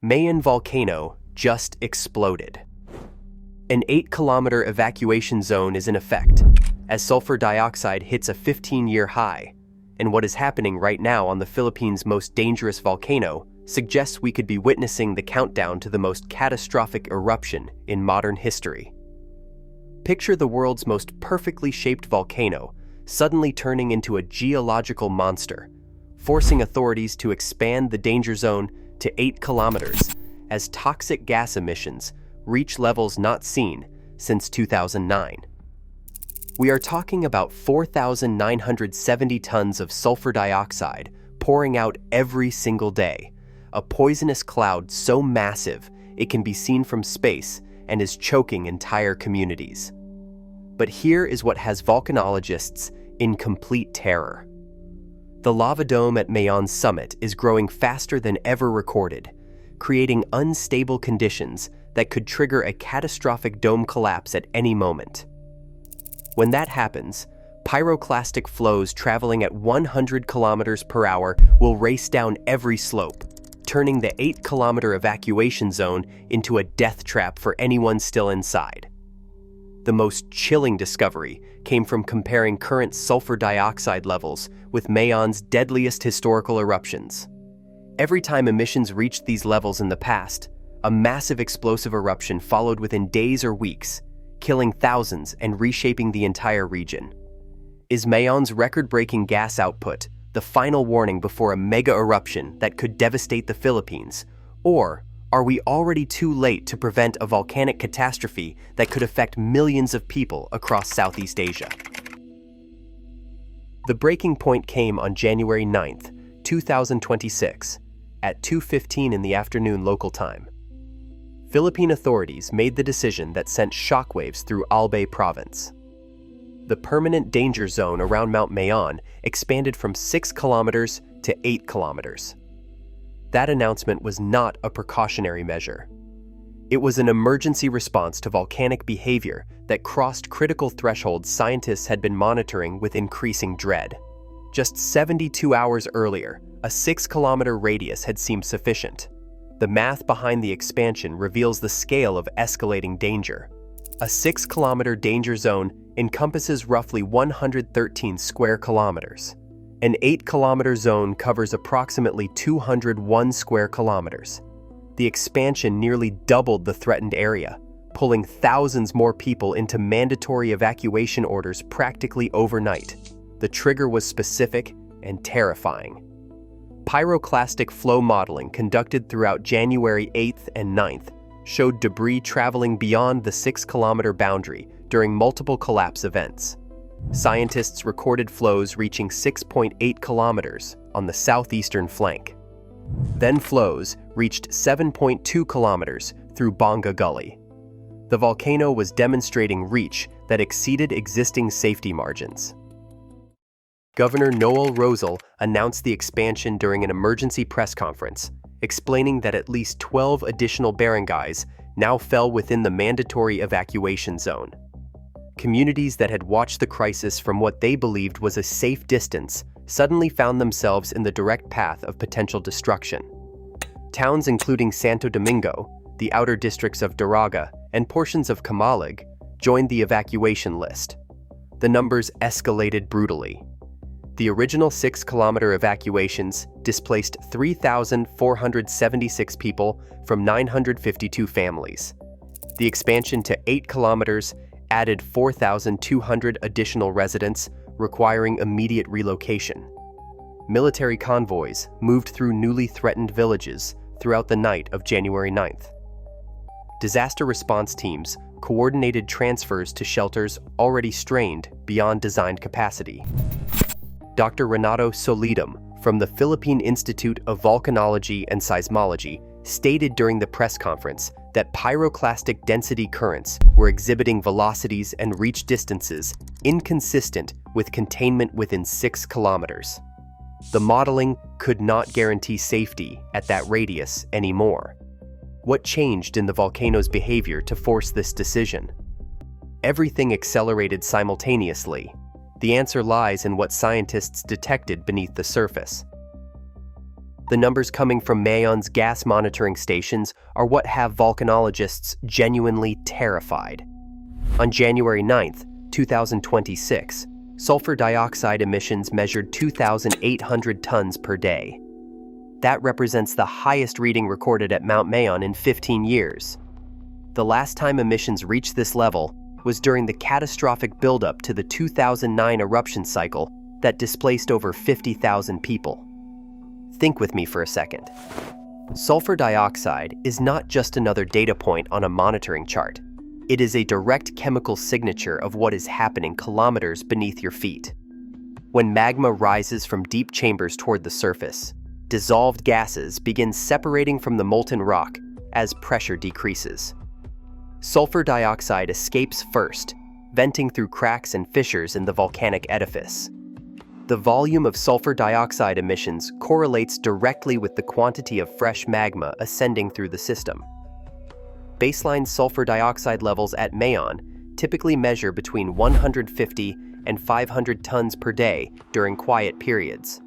Mayon Volcano just exploded. An 8-kilometer evacuation zone is in effect, as sulfur dioxide hits a 15-year high, and what is happening right now on the Philippines' most dangerous volcano suggests we could be witnessing the countdown to the most catastrophic eruption in modern history. Picture the world's most perfectly shaped volcano suddenly turning into a geological monster, forcing authorities to expand the danger zone to 8 kilometers as toxic gas emissions reach levels not seen since 2009. We are talking about 4,970 tons of sulfur dioxide pouring out every single day, a poisonous cloud so massive it can be seen from space and is choking entire communities. But here is what has volcanologists in complete terror. The lava dome at Mayon's summit is growing faster than ever recorded, creating unstable conditions that could trigger a catastrophic dome collapse at any moment. When that happens, pyroclastic flows traveling at 100 kilometers per hour will race down every slope, turning the 8-kilometer evacuation zone into a death trap for anyone still inside. The most chilling discovery came from comparing current sulfur dioxide levels with Mayon's deadliest historical eruptions. Every time emissions reached these levels in the past, a massive explosive eruption followed within days or weeks, killing thousands and reshaping the entire region. Is Mayon's record-breaking gas output the final warning before a mega eruption that could devastate the Philippines, or are we already too late to prevent a volcanic catastrophe that could affect millions of people across Southeast Asia? The breaking point came on January 9th, 2026, at 2:15 in the afternoon local time. Philippine authorities made the decision that sent shockwaves through Albay province. The permanent danger zone around Mount Mayon expanded from 6 kilometers to 8 kilometers. That announcement was not a precautionary measure. It was an emergency response to volcanic behavior that crossed critical thresholds scientists had been monitoring with increasing dread. Just 72 hours earlier, a 6-kilometer radius had seemed sufficient. The math behind the expansion reveals the scale of escalating danger. A 6-kilometer danger zone encompasses roughly 113 square kilometers. An 8-kilometer zone covers approximately 201 square kilometers. The expansion nearly doubled the threatened area, pulling thousands more people into mandatory evacuation orders practically overnight. The trigger was specific and terrifying. Pyroclastic flow modeling conducted throughout January 8th and 9th showed debris traveling beyond the 6-kilometer boundary during multiple collapse events. Scientists recorded flows reaching 6.8 kilometers on the southeastern flank. Then flows reached 7.2 kilometers through Bonga Gully. The volcano was demonstrating reach that exceeded existing safety margins. Governor Noel Rosal announced the expansion during an emergency press conference, explaining that at least 12 additional barangays now fell within the mandatory evacuation zone. Communities that had watched the crisis from what they believed was a safe distance suddenly found themselves in the direct path of potential destruction. Towns including Santo Domingo, the outer districts of Daraga, and portions of Kamalig joined the evacuation list. The numbers escalated brutally. The original 6-kilometer evacuations displaced 3,476 people from 952 families. The expansion to 8 kilometers added 4,200 additional residents, requiring immediate relocation. Military convoys moved through newly threatened villages throughout the night of January 9th. Disaster response teams coordinated transfers to shelters already strained beyond designed capacity. Dr. Renato Solidum from the Philippine Institute of Volcanology and Seismology stated during the press conference that pyroclastic density currents were exhibiting velocities and reach distances inconsistent with containment within 6 kilometers. The modeling could not guarantee safety at that radius anymore. What changed in the volcano's behavior to force this decision? Everything accelerated simultaneously. The answer lies in what scientists detected beneath the surface. The numbers coming from Mayon's gas monitoring stations are what have volcanologists genuinely terrified. On January 9th, 2026, sulfur dioxide emissions measured 2,800 tons per day. That represents the highest reading recorded at Mount Mayon in 15 years. The last time emissions reached this level was during the catastrophic buildup to the 2009 eruption cycle that displaced over 50,000 people. Think with me for a second. Sulfur dioxide is not just another data point on a monitoring chart. It is a direct chemical signature of what is happening kilometers beneath your feet. When magma rises from deep chambers toward the surface, dissolved gases begin separating from the molten rock as pressure decreases. Sulfur dioxide escapes first, venting through cracks and fissures in the volcanic edifice. The volume of sulfur dioxide emissions correlates directly with the quantity of fresh magma ascending through the system. Baseline sulfur dioxide levels at Mayon typically measure between 150 and 500 tons per day during quiet periods.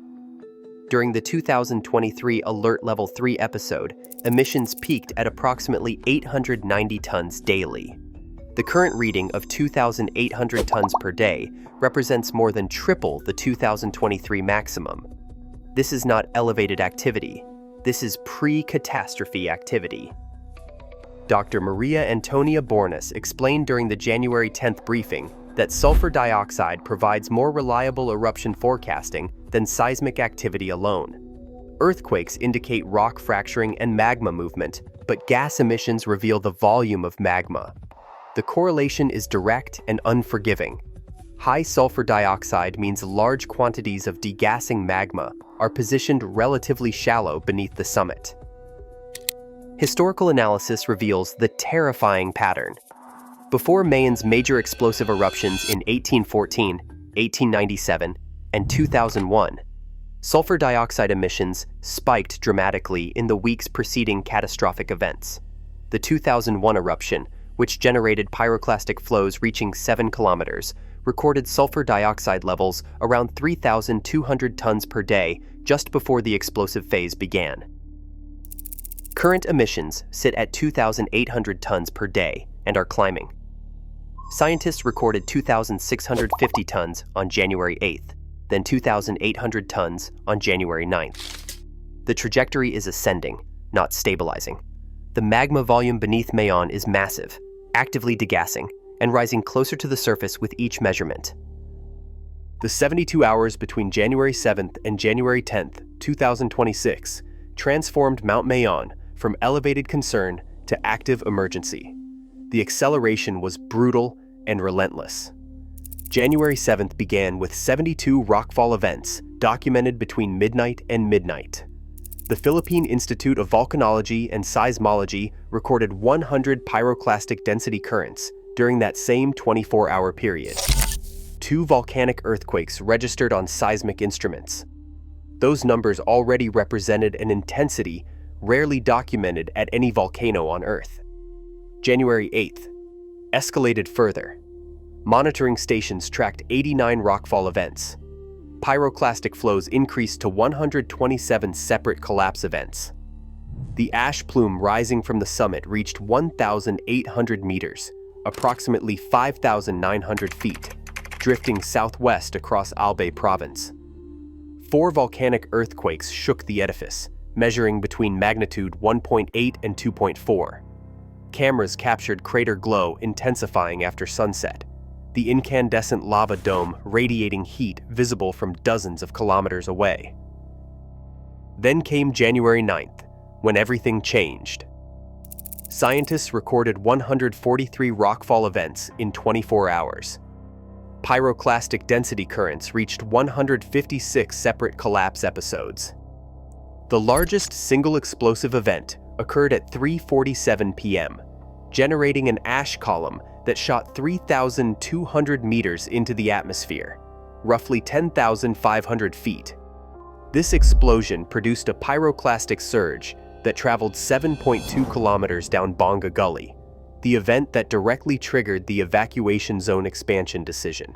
During the 2023 Alert Level 3 episode, emissions peaked at approximately 890 tons daily. The current reading of 2,800 tons per day represents more than triple the 2023 maximum. This is not elevated activity. This is pre-catastrophe activity. Dr. Maria Antonia Bornas explained during the January 10th briefing that sulfur dioxide provides more reliable eruption forecasting than seismic activity alone. Earthquakes indicate rock fracturing and magma movement, but gas emissions reveal the volume of magma. The correlation is direct and unforgiving. High sulfur dioxide means large quantities of degassing magma are positioned relatively shallow beneath the summit. Historical analysis reveals the terrifying pattern. Before Mayon's major explosive eruptions in 1814, 1897, and 2001, sulfur dioxide emissions spiked dramatically in the weeks preceding catastrophic events. The 2001 eruption, which generated pyroclastic flows reaching 7 kilometers, recorded sulfur dioxide levels around 3,200 tons per day just before the explosive phase began. Current emissions sit at 2,800 tons per day and are climbing. Scientists recorded 2,650 tons on January 8th, then 2,800 tons on January 9th. The trajectory is ascending, not stabilizing. The magma volume beneath Mayon is massive, actively degassing, and rising closer to the surface with each measurement. The 72 hours between January 7th and January 10th, 2026, transformed Mount Mayon from elevated concern to active emergency. The acceleration was brutal and relentless. January 7th began with 72 rockfall events documented between midnight and midnight. The Philippine Institute of Volcanology and Seismology recorded 100 pyroclastic density currents during that same 24-hour period. 2 volcanic earthquakes registered on seismic instruments. Those numbers already represented an intensity rarely documented at any volcano on Earth. January 8th escalated further. Monitoring stations tracked 89 rockfall events. Pyroclastic flows increased to 127 separate collapse events. The ash plume rising from the summit reached 1,800 meters, approximately 5,900 feet, drifting southwest across Albay province. 4 volcanic earthquakes shook the edifice, measuring between magnitude 1.8 and 2.4. Cameras captured crater glow intensifying after sunset, the incandescent lava dome radiating heat visible from dozens of kilometers away. Then came January 9th, when everything changed. Scientists recorded 143 rockfall events in 24 hours. Pyroclastic density currents reached 156 separate collapse episodes. The largest single explosive event occurred at 3:47 p.m., generating an ash column that shot 3,200 meters into the atmosphere, roughly 10,500 feet. This explosion produced a pyroclastic surge that traveled 7.2 kilometers down Bonga Gully, the event that directly triggered the evacuation zone expansion decision.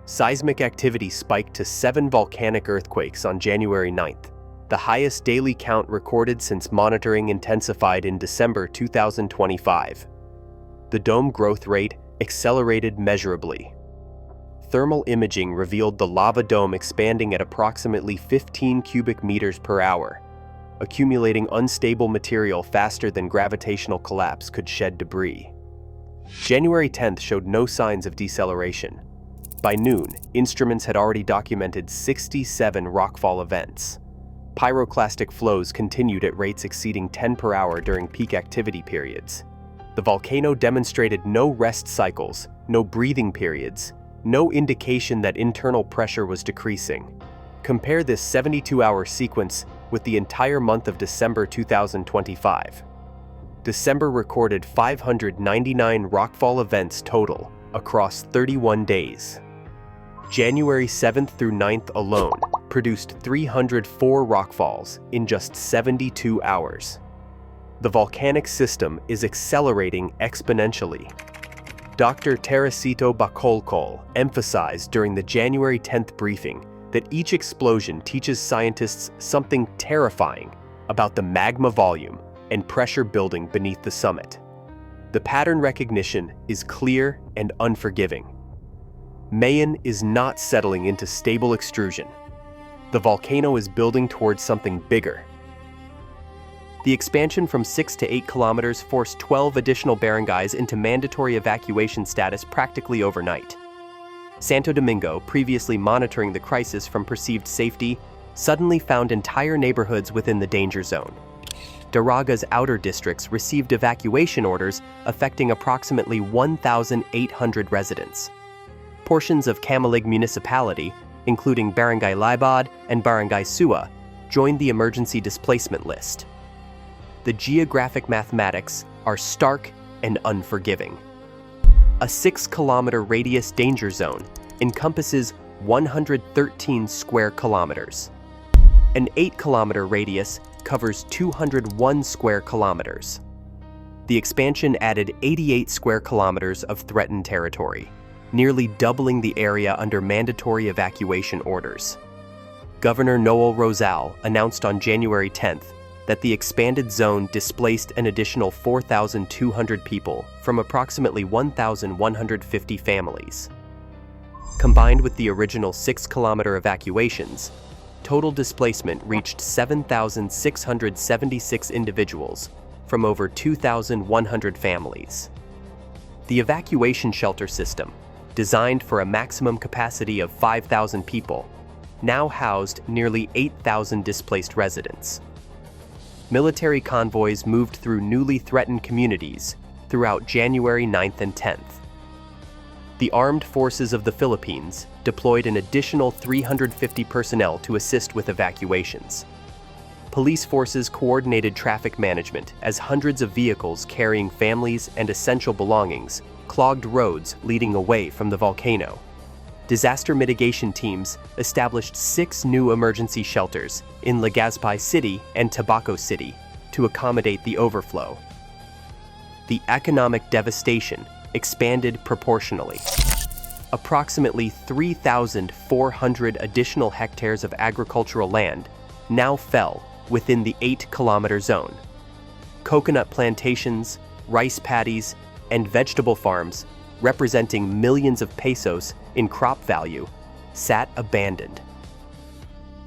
Seismic activity spiked to 7 volcanic earthquakes on January 9th, the highest daily count recorded since monitoring intensified in December 2025. The dome growth rate accelerated measurably. Thermal imaging revealed the lava dome expanding at approximately 15 cubic meters per hour, accumulating unstable material faster than gravitational collapse could shed debris. January 10th showed no signs of deceleration. By noon, instruments had already documented 67 rockfall events. Pyroclastic flows continued at rates exceeding 10 per hour during peak activity periods. The volcano demonstrated no rest cycles, no breathing periods, no indication that internal pressure was decreasing. Compare this 72-hour sequence with the entire month of December 2025. December recorded 599 rockfall events total across 31 days. January 7th through 9th alone produced 304 rockfalls in just 72 hours. The volcanic system is accelerating exponentially. Dr. Teresito Bacolcol emphasized during the January 10th briefing that each explosion teaches scientists something terrifying about the magma volume and pressure building beneath the summit. The pattern recognition is clear and unforgiving. Mayon is not settling into stable extrusion. The volcano is building towards something bigger. The expansion from 6 to 8 kilometers forced 12 additional barangays into mandatory evacuation status practically overnight. Santo Domingo, previously monitoring the crisis from perceived safety, suddenly found entire neighborhoods within the danger zone. Daraga's outer districts received evacuation orders affecting approximately 1,800 residents. Portions of Camalig municipality, including Barangay Libad and Barangay Sua, joined the emergency displacement list. The geographic mathematics are stark and unforgiving. A 6-kilometer radius danger zone encompasses 113 square kilometers. An 8-kilometer radius covers 201 square kilometers. The expansion added 88 square kilometers of threatened territory, nearly doubling the area under mandatory evacuation orders. Governor Noel Rosal announced on January 10th that the expanded zone displaced an additional 4,200 people from approximately 1,150 families. Combined with the original 6-kilometer evacuations, total displacement reached 7,676 individuals from over 2,100 families. The evacuation shelter system, designed for a maximum capacity of 5,000 people, now housed nearly 8,000 displaced residents. Military convoys moved through newly threatened communities throughout January 9th and 10th. The Armed Forces of the Philippines deployed an additional 350 personnel to assist with evacuations. Police forces coordinated traffic management as hundreds of vehicles carrying families and essential belongings clogged roads leading away from the volcano. Disaster mitigation teams established 6 new emergency shelters in Legazpi City and Tabaco City to accommodate the overflow. The economic devastation expanded proportionally. Approximately 3,400 additional hectares of agricultural land now fell within the 8-kilometer zone. Coconut plantations, rice paddies, and vegetable farms, representing millions of pesos in crop value, sat abandoned.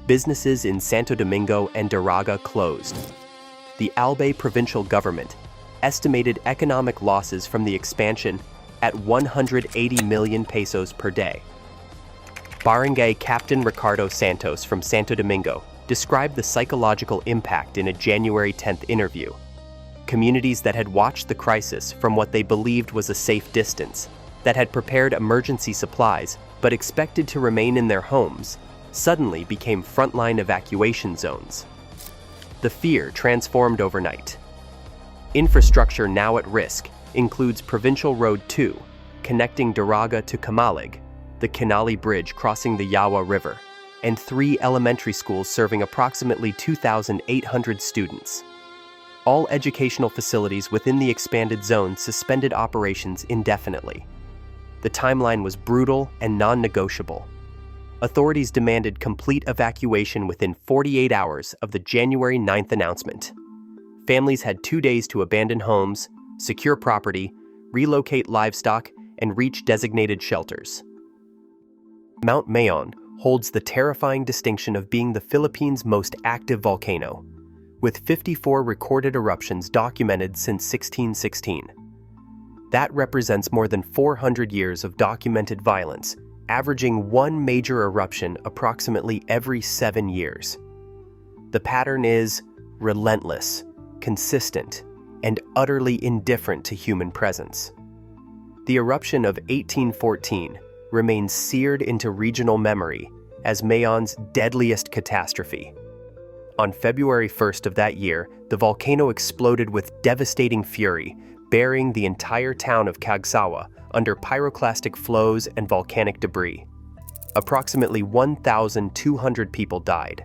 Businesses in Santo Domingo and Daraga closed. The Albay provincial government estimated economic losses from the expansion at 180 million pesos per day. Barangay Captain Ricardo Santos from Santo Domingo described the psychological impact in a January 10th interview. Communities that had watched the crisis from what they believed was a safe distance, that had prepared emergency supplies but expected to remain in their homes, suddenly became frontline evacuation zones. The fear transformed overnight. Infrastructure now at risk includes Provincial Road 2, connecting Daraga to Camalig, the Canali Bridge crossing the Yawa River, and 3 elementary schools serving approximately 2,800 students. All educational facilities within the expanded zone suspended operations indefinitely. The timeline was brutal and non-negotiable. authorities demanded complete evacuation within 48 hours of the January 9th announcement. Families had 2 days to abandon homes, secure property, relocate livestock, and reach designated shelters. Mount Mayon holds the terrifying distinction of being the Philippines' most active volcano, with 54 recorded eruptions documented since 1616. That represents more than 400 years of documented violence, averaging one major eruption approximately every 7 years. The pattern is relentless, consistent, and utterly indifferent to human presence. The eruption of 1814 remains seared into regional memory as Mayon's deadliest catastrophe. On February 1st of that year, the volcano exploded with devastating fury, burying the entire town of Cagsawa under pyroclastic flows and volcanic debris. Approximately 1,200 people died.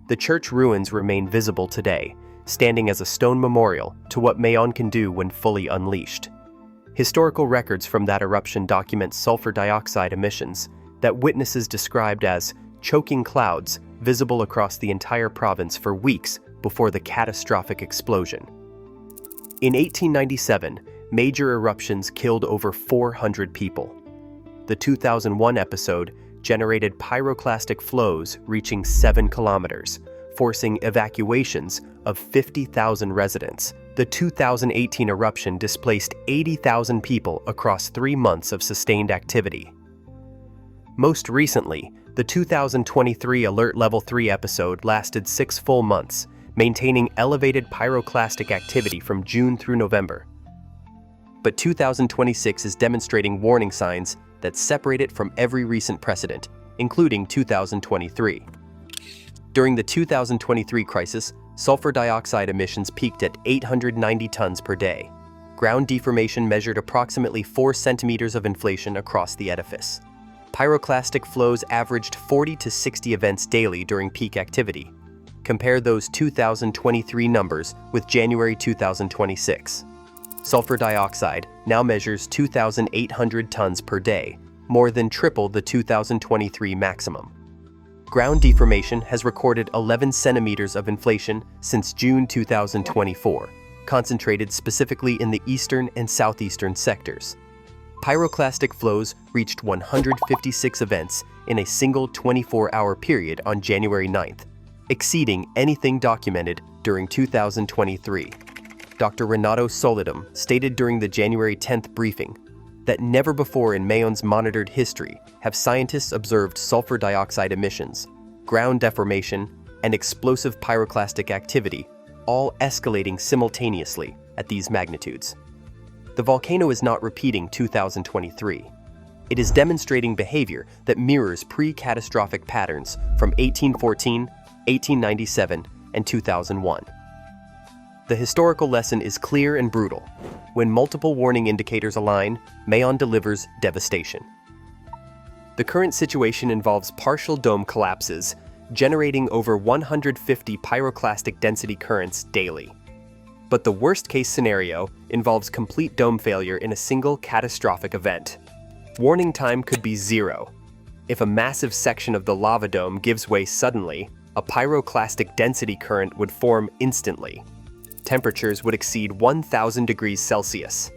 The church ruins remain visible today, standing as a stone memorial to what Mayon can do when fully unleashed. Historical records from that eruption document sulfur dioxide emissions that witnesses described as choking clouds visible across the entire province for weeks before the catastrophic explosion. In 1897, major eruptions killed over 400 people. The 2001 episode generated pyroclastic flows reaching 7 kilometers, forcing evacuations of 50,000 residents. The 2018 eruption displaced 80,000 people across 3 months of sustained activity. Most recently, the 2023 Alert Level 3 episode lasted 6 full months, maintaining elevated pyroclastic activity from June through November. But 2026 is demonstrating warning signs that separate it from every recent precedent, including 2023. During the 2023 crisis, sulfur dioxide emissions peaked at 890 tons per day. Ground deformation measured approximately 4 centimeters of inflation across the edifice. Pyroclastic flows averaged 40 to 60 events daily during peak activity. Compare those 2023 numbers with January 2026. Sulfur dioxide now measures 2,800 tons per day, more than triple the 2023 maximum. Ground deformation has recorded 11 centimeters of inflation since June 2024, concentrated specifically in the eastern and southeastern sectors. Pyroclastic flows reached 156 events in a single 24-hour period on January 9th, exceeding anything documented during 2023. Dr. Renato Solidum stated during the January 10th briefing that never before in Mayon's monitored history have scientists observed sulfur dioxide emissions, ground deformation, and explosive pyroclastic activity all escalating simultaneously at these magnitudes. The volcano is not repeating 2023. It is demonstrating behavior that mirrors pre-catastrophic patterns from 1814, 1897, and 2001. The historical lesson is clear and brutal. When multiple warning indicators align, Mayon delivers devastation. The current situation involves partial dome collapses, generating over 150 pyroclastic density currents daily. But the worst-case scenario involves complete dome failure in a single catastrophic event. Warning time could be 0. If a massive section of the lava dome gives way suddenly, a pyroclastic density current would form instantly. Temperatures would exceed 1,000 degrees Celsius.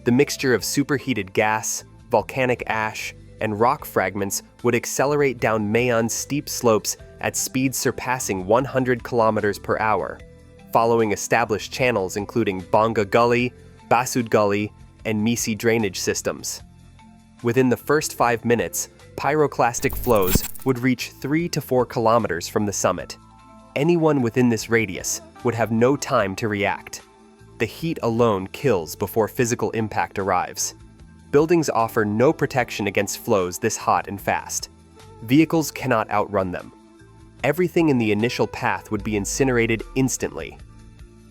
The mixture of superheated gas, volcanic ash, and rock fragments would accelerate down Mayon's steep slopes at speeds surpassing 100 kilometers per hour, following established channels including Bonga Gully, Basud Gully, and Misi drainage systems. Within the first 5 minutes, pyroclastic flows would reach 3 to 4 kilometers from the summit. Anyone within this radius would have no time to react. The heat alone kills before physical impact arrives. Buildings offer no protection against flows this hot and fast. Vehicles cannot outrun them. Everything in the initial path would be incinerated instantly.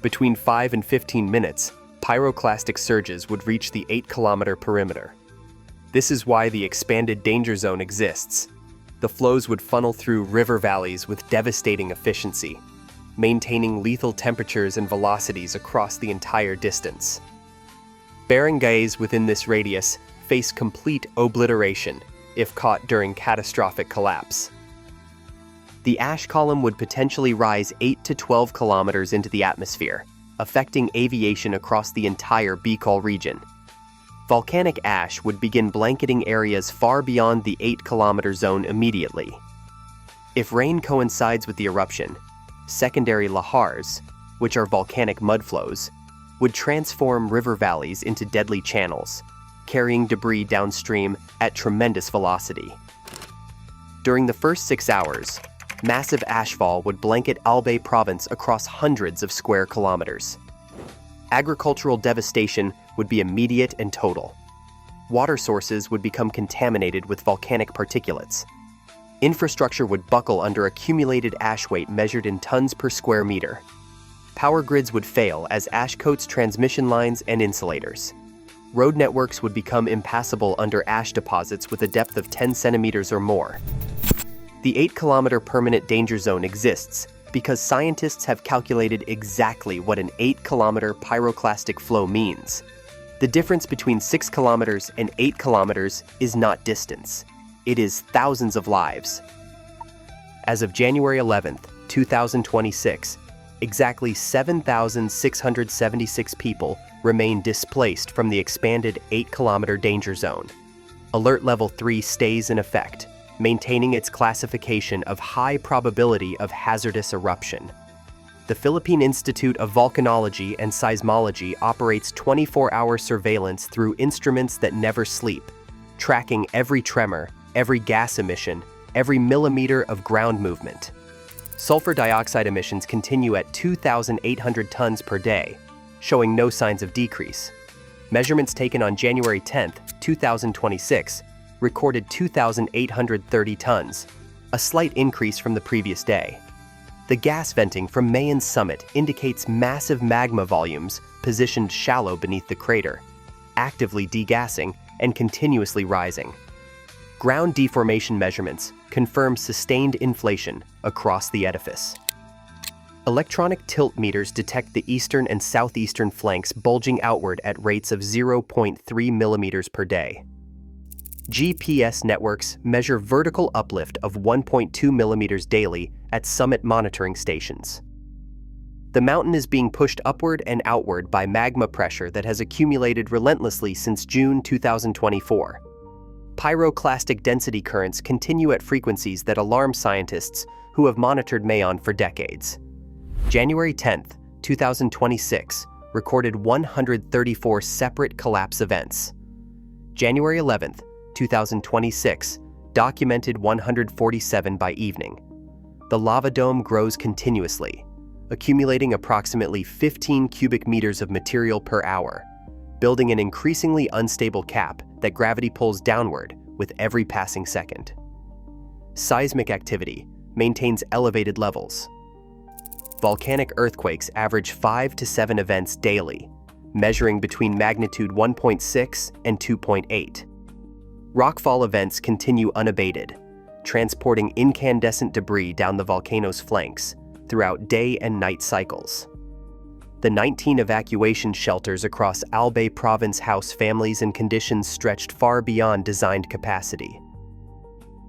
Between 5 and 15 minutes, pyroclastic surges would reach the 8-kilometer perimeter. This is why the expanded danger zone exists. The flows would funnel through river valleys with devastating efficiency, maintaining lethal temperatures and velocities across the entire distance. Barangays within this radius face complete obliteration if caught during catastrophic collapse. The ash column would potentially rise 8 to 12 kilometers into the atmosphere, affecting aviation across the entire Bicol region. Volcanic ash would begin blanketing areas far beyond the 8-kilometer zone immediately. If rain coincides with the eruption, secondary lahars, which are volcanic mudflows, would transform river valleys into deadly channels, carrying debris downstream at tremendous velocity. During the first 6 hours, massive ashfall would blanket Albay province across hundreds of square kilometers. Agricultural devastation would be immediate and total. Water sources would become contaminated with volcanic particulates. Infrastructure would buckle under accumulated ash weight measured in tons per square meter. Power grids would fail as ash coats transmission lines and insulators. Road networks would become impassable under ash deposits with a depth of 10 centimeters or more. The 8-kilometer permanent danger zone exists because scientists have calculated exactly what an 8-kilometer pyroclastic flow means. The difference between 6 kilometers and 8 kilometers is not distance. It is thousands of lives. As of January 11, 2026, exactly 7,676 people remain displaced from the expanded 8-kilometer danger zone. Alert Level 3 stays in effect, maintaining its classification of high probability of hazardous eruption. The Philippine Institute of Volcanology and Seismology operates 24-hour surveillance through instruments that never sleep, tracking every tremor, every gas emission, every millimeter of ground movement. Sulfur dioxide emissions continue at 2,800 tons per day, showing no signs of decrease. Measurements taken on January 10, 2026, recorded 2,830 tons, a slight increase from the previous day. The gas venting from Mayon's summit indicates massive magma volumes positioned shallow beneath the crater, actively degassing and continuously rising. Ground deformation measurements confirm sustained inflation across the edifice. Electronic tilt meters detect the eastern and southeastern flanks bulging outward at rates of 0.3 millimeters per day. GPS networks measure vertical uplift of 1.2 millimeters daily at summit monitoring stations. The mountain is being pushed upward and outward by magma pressure that has accumulated relentlessly since June 2024. Pyroclastic density currents continue at frequencies that alarm scientists who have monitored Mayon for decades. January 10, 2026, recorded 134 separate collapse events. January 11, 2026, documented 147 by evening. The lava dome grows continuously, accumulating approximately 15 cubic meters of material per hour, building an increasingly unstable cap that gravity pulls downward with every passing second. Seismic activity maintains elevated levels. Volcanic earthquakes average 5 to 7 events daily, measuring between magnitude 1.6 and 2.8. Rockfall events continue unabated, transporting incandescent debris down the volcano's flanks throughout day and night cycles. The 19 evacuation shelters across Albay province house families in conditions stretched far beyond designed capacity.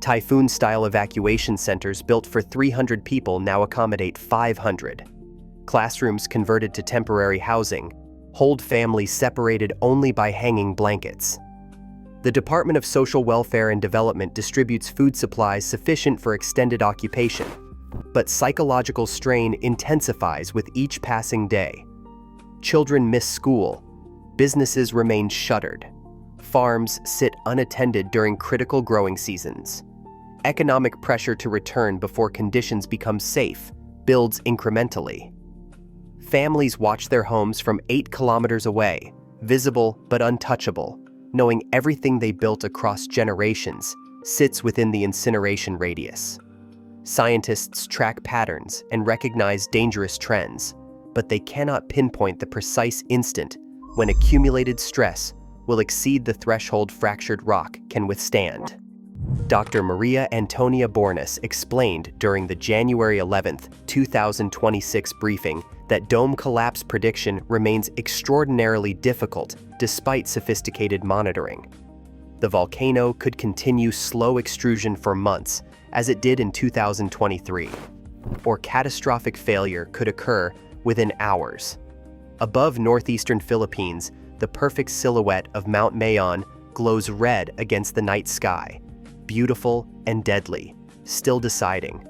Typhoon-style evacuation centers built for 300 people now accommodate 500. Classrooms converted to temporary housing hold families separated only by hanging blankets. The Department of Social Welfare and Development distributes food supplies sufficient for extended occupation, but psychological strain intensifies with each passing day. Children miss school, businesses remain shuttered, farms sit unattended during critical growing seasons. Economic pressure to return before conditions become safe builds incrementally. Families watch their homes from 8 kilometers away, visible but untouchable, knowing everything they built across generations sits within the incineration radius. Scientists track patterns and recognize dangerous trends, but they cannot pinpoint the precise instant when accumulated stress will exceed the threshold fractured rock can withstand. Dr. Maria Antonia Bornes explained during the January 11, 2026 briefing that dome collapse prediction remains extraordinarily difficult despite sophisticated monitoring. The volcano could continue slow extrusion for months, as it did in 2023, or catastrophic failure could occur within hours. Above northeastern Philippines, the perfect silhouette of Mount Mayon glows red against the night sky, beautiful and deadly, still deciding.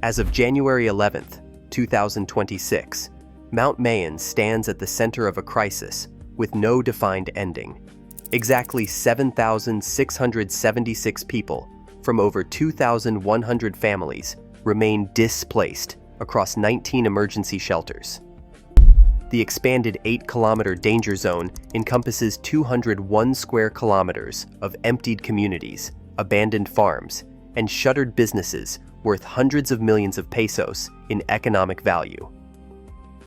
As of January 11th, 2026, Mount Mayon stands at the center of a crisis with no defined ending. Exactly 7,676 people from over 2,100 families remain displaced across 19 emergency shelters. The expanded 8-kilometer danger zone encompasses 201 square kilometers of emptied communities, abandoned farms, and shuttered businesses worth hundreds of millions of pesos in economic value.